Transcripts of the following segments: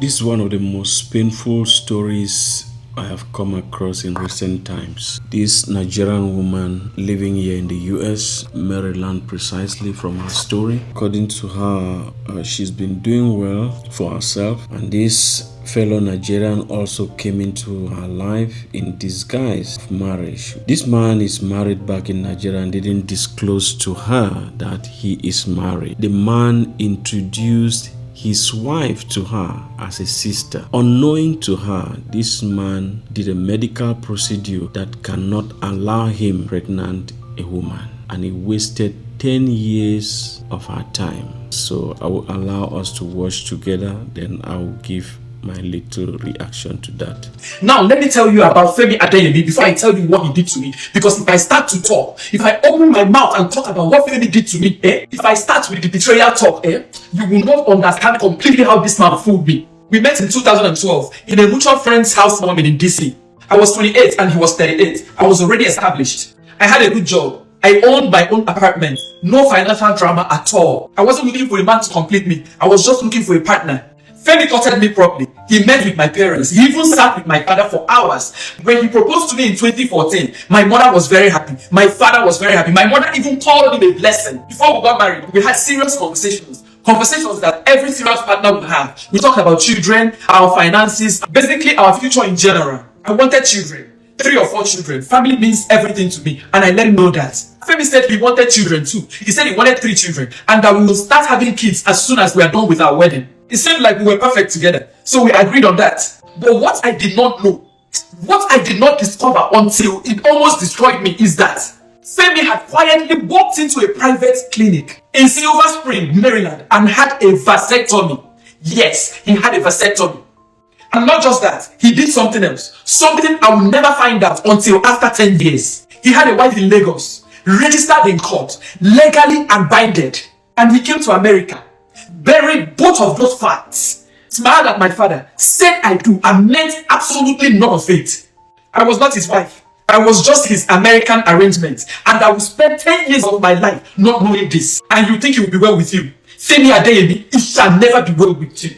This is one of the most painful stories I have come across in recent times. This Nigerian woman living here in the US, Maryland precisely, from her story. According to her, she's been doing well for herself, and this fellow Nigerian also came into her life in disguise of marriage. This man is married back in Nigeria and didn't disclose to her that he is married. The man introduced his wife to her as a sister. Unknowing to her, this man did a medical procedure that cannot allow him pregnant a woman, and he wasted 10 years of her time. So I will allow us to watch together, then I will give my little reaction to that. Now, let me tell you about Femi Adeyemi before I tell you what he did to me. Because if I start to talk, if I open my mouth and talk about what Femi did to me, if I start with the betrayal talk, you will not understand completely how this man fooled me. We met in 2012 in a mutual friend's housewarming in DC. I was 28 and he was 38. I was already established. I had a good job. I owned my own apartment. No financial drama at all. I wasn't looking for a man to complete me. I was just looking for a partner. Femi courted me properly. He met with my parents. He even sat with my father for hours. When he proposed to me in 2014, my mother was very happy. My father was very happy. My mother even called him a blessing. Before we got married, we had serious conversations. Conversations that every serious partner would have. We talked about children, our finances, basically our future in general. I wanted children. 3 or 4 children. Family means everything to me, and I let him know that. Femi said he wanted children too. He said he wanted 3 children, and that we will start having kids as soon as we are done with our wedding. It seemed like we were perfect together, so we agreed on that. But what I did not know, what I did not discover until it almost destroyed me, is that Femi had quietly walked into a private clinic in Silver Spring, Maryland, and had a vasectomy. Yes, he had a vasectomy. And not just that, he did something else. Something I will never find out until after 10 years. He had a wife in Lagos, registered in court, legally and binded. And he came to America, buried both of those facts, smiled at my father, said I do, and meant absolutely none of it. I was not his wife. I was just his American arrangement. And I will spend 10 years of my life not knowing this. And you think it will be well with you? Femi Adeyemi, it shall never be well with you.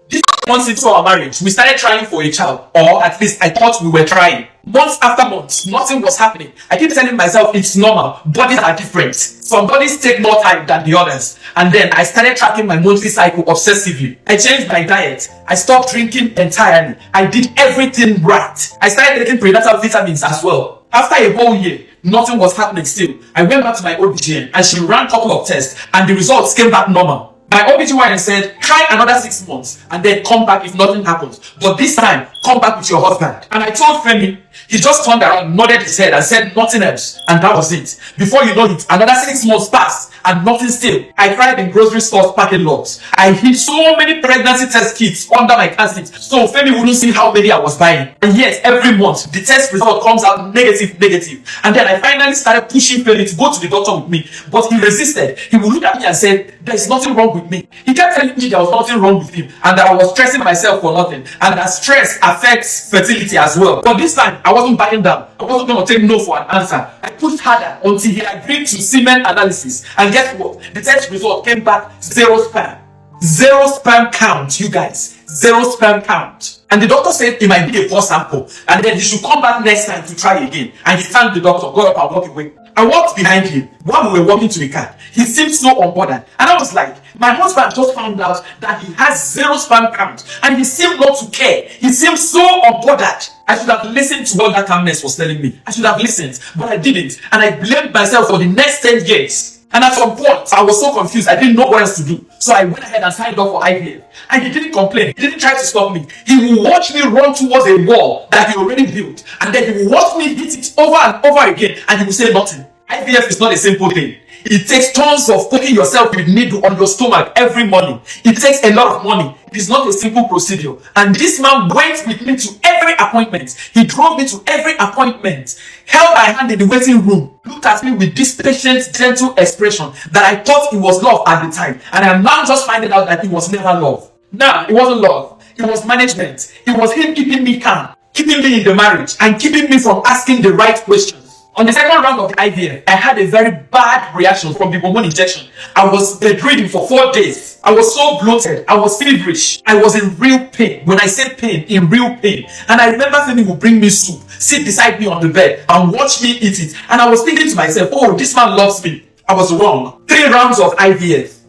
This months into our marriage, we started trying for a child, or at least I thought we were trying. Months after months, nothing was happening. I keep telling myself it's normal. Bodies are different. Some bodies take more time than the others. And then I started tracking my monthly cycle obsessively. I changed my diet. I stopped drinking entirely. I did everything right. I started taking prenatal vitamins as well. After a whole year, nothing was happening still. I went back to my OBGYN and she ran a couple of tests and the results came back normal. My OBGYN said, try another 6 months and then come back if nothing happens. But this time, come back with your husband. And I told Femi, he just turned around, nodded his head and said nothing else. And that was it. Before you know it, another 6 months passed and nothing still. I cried in grocery stores parking lots. I hid so many pregnancy test kits under my car seat so Femi wouldn't see how many I was buying. And yet, every month, the test result comes out negative. And then I finally started pushing Femi to go to the doctor with me. But he resisted. He would look at me and said, there is nothing wrong with me. He kept telling me there was nothing wrong with him and that I was stressing myself for nothing and that stress affects fertility as well. But this time, I wasn't backing down. I wasn't going to take no for an answer. I pushed harder until he agreed to semen analysis. And guess what? The test result came back 0 sperm. 0 sperm count, you guys. 0 sperm count. And the doctor said it might be a poor sample. And then he should come back next time to try again. And he thanked the doctor, got up and walked away. I walked behind him while we were walking to the car. He seemed so unbothered. And I was like, my husband just found out that he has 0 sperm count. And he seemed not to care. He seemed so unbothered. I should have listened to what that calmness was telling me. I should have listened, but I didn't. And I blamed myself for the next 10 years. And at some point, I was so confused, I didn't know what else to do. So I went ahead and signed up for IVF. And he didn't complain. He didn't try to stop me. He will watch me run towards a wall that he already built. And then he will watch me hit it over and over again. And he will say nothing. IVF is not a simple thing. It takes tons of poking yourself with needle on your stomach every morning. It takes a lot of money. It is not a simple procedure. And this man went with me to every appointment. He drove me to every appointment, held my hand in the waiting room, looked at me with this patient, gentle expression that I thought it was love at the time. And I'm now just finding out that it was never love. Nah, it wasn't love. It was management. It was him keeping me calm, keeping me in the marriage, and keeping me from asking the right questions. On the second round of the IVF, I had a very bad reaction from the hormone injection. I was bedridden for 4 days. I was so bloated. I was feverish. I was in real pain. When I say pain, in real pain. And I remember Femi would bring me soup, sit beside me on the bed, and watch me eat it. And I was thinking to myself, oh, this man loves me. I was wrong. 3 rounds of IVF,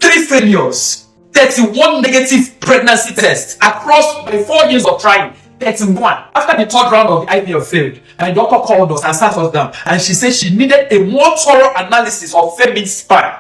3 failures, 31 negative pregnancy tests across my 4 years of trying. 31. After the 3rd round of the IVF failed, my doctor called us and sat us down, and she said she needed a more thorough analysis of Femi's spine.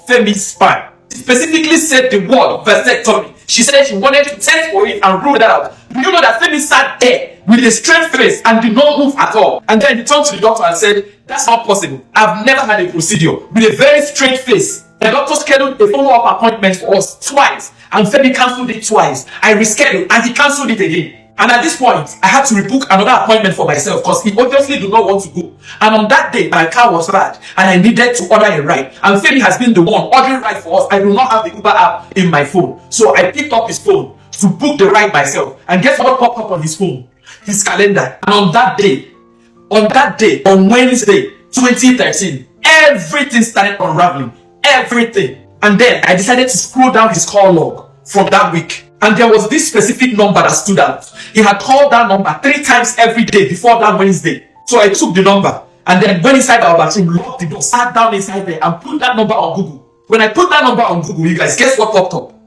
Femi's spine. She specifically said the word vasectomy. She said she wanted to test for it and rule that out. Do you know that Femi sat there with a straight face and did not move at all? And then he turned to the doctor and said, that's not possible. I've never had a procedure. With a very straight face. The doctor scheduled a follow-up appointment for us twice, and Femi cancelled it twice. I rescheduled, and he cancelled it again. And at this point, I had to rebook another appointment for myself because he obviously did not want to go. And on that day, my car was bad and I needed to order a ride. And Femi has been the one ordering ride for us. I do not have the Uber app in my phone. So I picked up his phone to book the ride myself. And guess what popped up on his phone? His calendar. And on that day, on Wednesday, 2013, everything started unraveling. Everything. And then I decided to scroll down his call log from that week. And there was this specific number that stood out. He had called that number 3 times every day before that Wednesday. So I took the number and then went inside our bathroom, locked the door, sat down inside there and put that number on Google. When I put that number on Google, you guys, guess what popped up?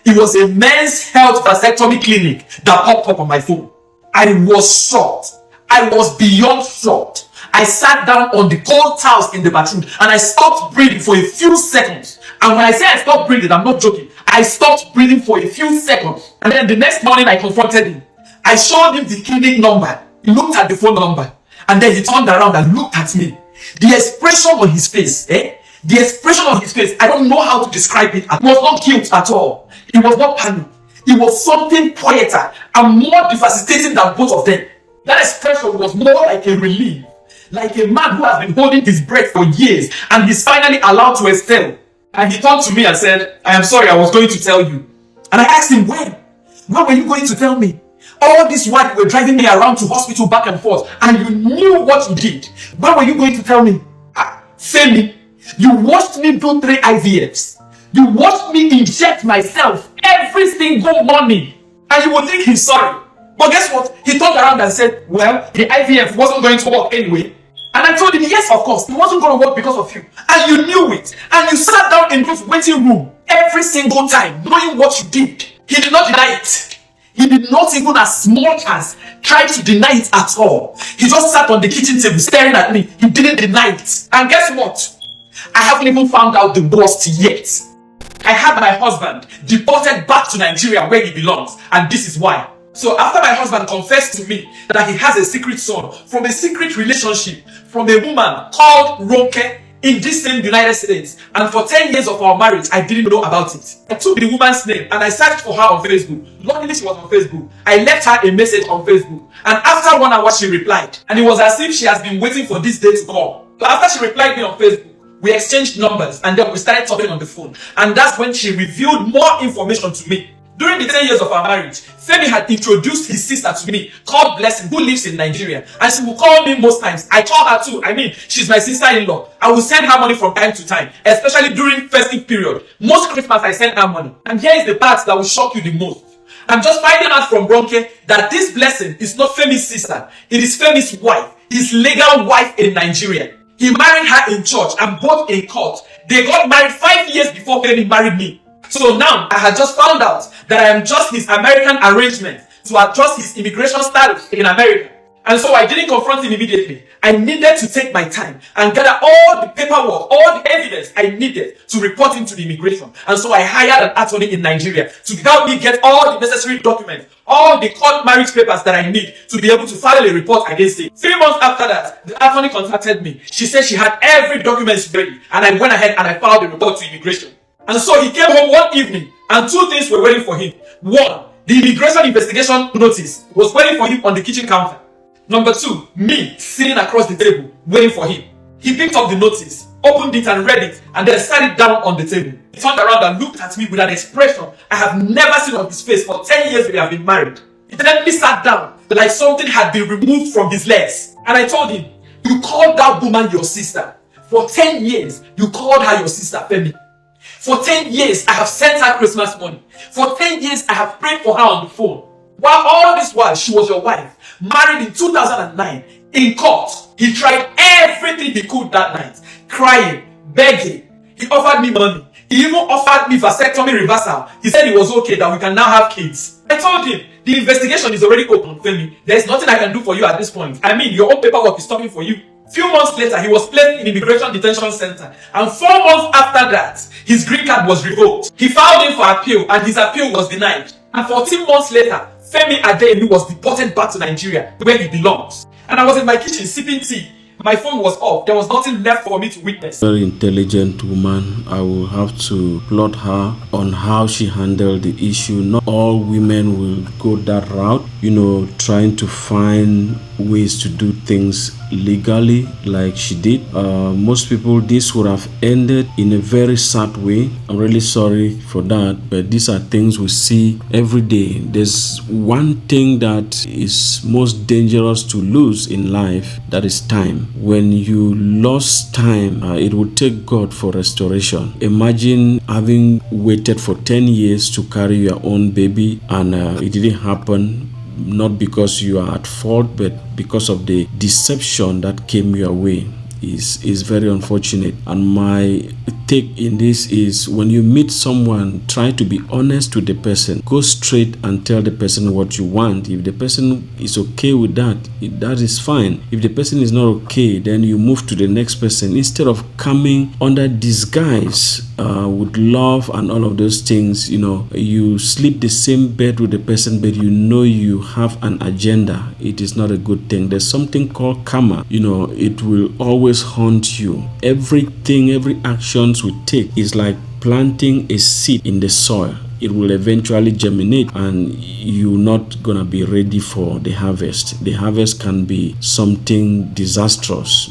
It was a men's health vasectomy clinic that popped up on my phone. I was shocked. I was beyond shocked. I sat down on the cold towels in the bathroom and I stopped breathing for a few seconds. And when I say I stopped breathing, I'm not joking. I stopped breathing for a few seconds. And then the next morning I confronted him. I showed him the clinic number. He looked at the phone number. And then he turned around and looked at me. The expression on his face, The expression on his face, I don't know how to describe it. It was not guilt at all. It was not panic. It was something quieter and more devastating than both of them. That expression was more like a relief. Like a man who has been holding his breath for years and he's finally allowed to exhale. And he turned to me and said, I am sorry, I was going to tell you. And I asked him, when? When were you going to tell me? All this while you were driving me around to hospital back and forth and you knew what you did. When were you going to tell me? Femi, you watched me do 3 IVFs. You watched me inject myself every single morning. And you would think he's sorry. But guess what? He turned around and said, well, the IVF wasn't going to work anyway. And I told him, yes, of course, it wasn't going to work because of you. And you knew it. And you sat down in this waiting room every single time, knowing what you did. He did not deny it. He did not even as much as try to deny it at all. He just sat on the kitchen table staring at me. He didn't deny it. And guess what? I haven't even found out the worst yet. I had my husband deported back to Nigeria where he belongs. And this is why. So after my husband confessed to me that he has a secret son from a secret relationship from a woman called Ronke in this same United States, and for 10 years of our marriage, I didn't know about it. I took the woman's name and I searched for her on Facebook. Luckily, she was on Facebook. I left her a message on Facebook, and after 1 hour, she replied. And it was as if she has been waiting for this day to come. So after she replied me on Facebook, we exchanged numbers and then we started talking on the phone. And that's when she revealed more information to me. During the 10 years of our marriage, Femi had introduced his sister to me, called Blessing, who lives in Nigeria. And she will call me most times. I call her too. I mean, she's my sister-in-law. I will send her money from time to time, especially during festive period. Most Christmas, I send her money. And here is the part that will shock you the most. I'm just finding out from Ronke that this Blessing is not Femi's sister. It is Femi's wife, his legal wife in Nigeria. He married her in church and both in court. They got married 5 years before Femi married me. So now, I had just found out that I am just his American arrangement to adjust his immigration status in America. And so I didn't confront him immediately. I needed to take my time and gather all the paperwork, all the evidence I needed to report him to the immigration. And so I hired an attorney in Nigeria to help me get all the necessary documents, all the court marriage papers that I need to be able to file a report against him. 3 months after that, the attorney contacted me. She said she had every document ready, and I went ahead and I filed a report to immigration. And so he came home one evening and 2 things were waiting for him. 1, the immigration investigation notice was waiting for him on the kitchen counter. Number 2, me sitting across the table waiting for him. He picked up the notice, opened it and read it, and then sat it down on the table. He turned around and looked at me with an expression I have never seen on his face for 10 years we have been married. He then sat down like something had been removed from his legs. And I told him, You called that woman your sister. For 10 years, you called her your sister, Femi. For 10 years, I have sent her Christmas money. For 10 years, I have prayed for her on the phone. While all this while, she was your wife, married in 2009, in court. He tried everything he could that night, crying, begging. He offered me money. He even offered me vasectomy reversal. He said it was okay, that we can now have kids. I told him, the investigation is already open, Femi. There's nothing I can do for you at this point. I mean, your own paperwork is talking for you. Few months later, he was placed in immigration detention center, and 4 months after that, his green card was revoked. He filed in for appeal, and his appeal was denied. And 14 months later, Femi Adeyemi was deported back to Nigeria, where he belongs. And I was in my kitchen sipping tea. My phone was off. There was nothing left for me to witness. Very intelligent woman. I will have to applaud her on how she handled the issue. Not all women will go that route, trying to find ways to do things legally like she did. Most people, this would have ended in a very sad way. I'm really sorry for that, but these are things we see every day. There's one thing that is most dangerous to lose in life, that is time. When you lost time, it would take God for restoration. Imagine having waited for 10 years to carry your own baby, and it didn't happen. Not because you are at fault, but because of the deception that came your way. Is very unfortunate. And my take in this is, when you meet someone, try to be honest with the person. Go straight and tell the person what you want. If the person is okay with that, that is fine. If the person is not okay, then you move to the next person, instead of coming under disguise with love and all of those things. You sleep the same bed with the person, but you have an agenda. It is not a good thing. There's something called karma. It will always haunt you. Every actions we take is like planting a seed in the soil. It will eventually germinate, and you're not gonna be ready for the harvest. The harvest can be something disastrous.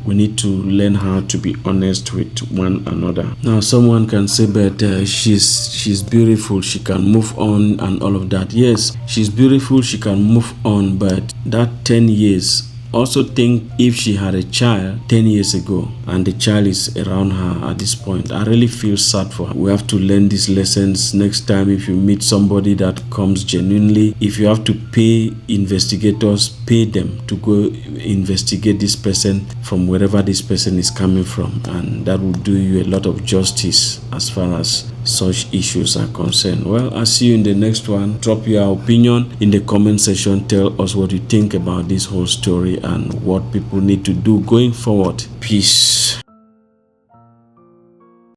We need to learn how to be honest with one another. Now, someone can say, but she's beautiful, she can move on and all of that. Yes, she's beautiful, she can move on, but that 10 years, also think if she had a child 10 years ago and the child is around her at this point, I really feel sad for her. We have to learn these lessons next time. If you meet somebody that comes genuinely, if you have to pay investigators, pay them to go investigate this person from wherever this person is coming from, and that will do you a lot of justice as far as such issues are concerned. Well, I'll see you in the next one. Drop your opinion in the comment section. Tell us what you think about this whole story and what people need to do going forward. Peace.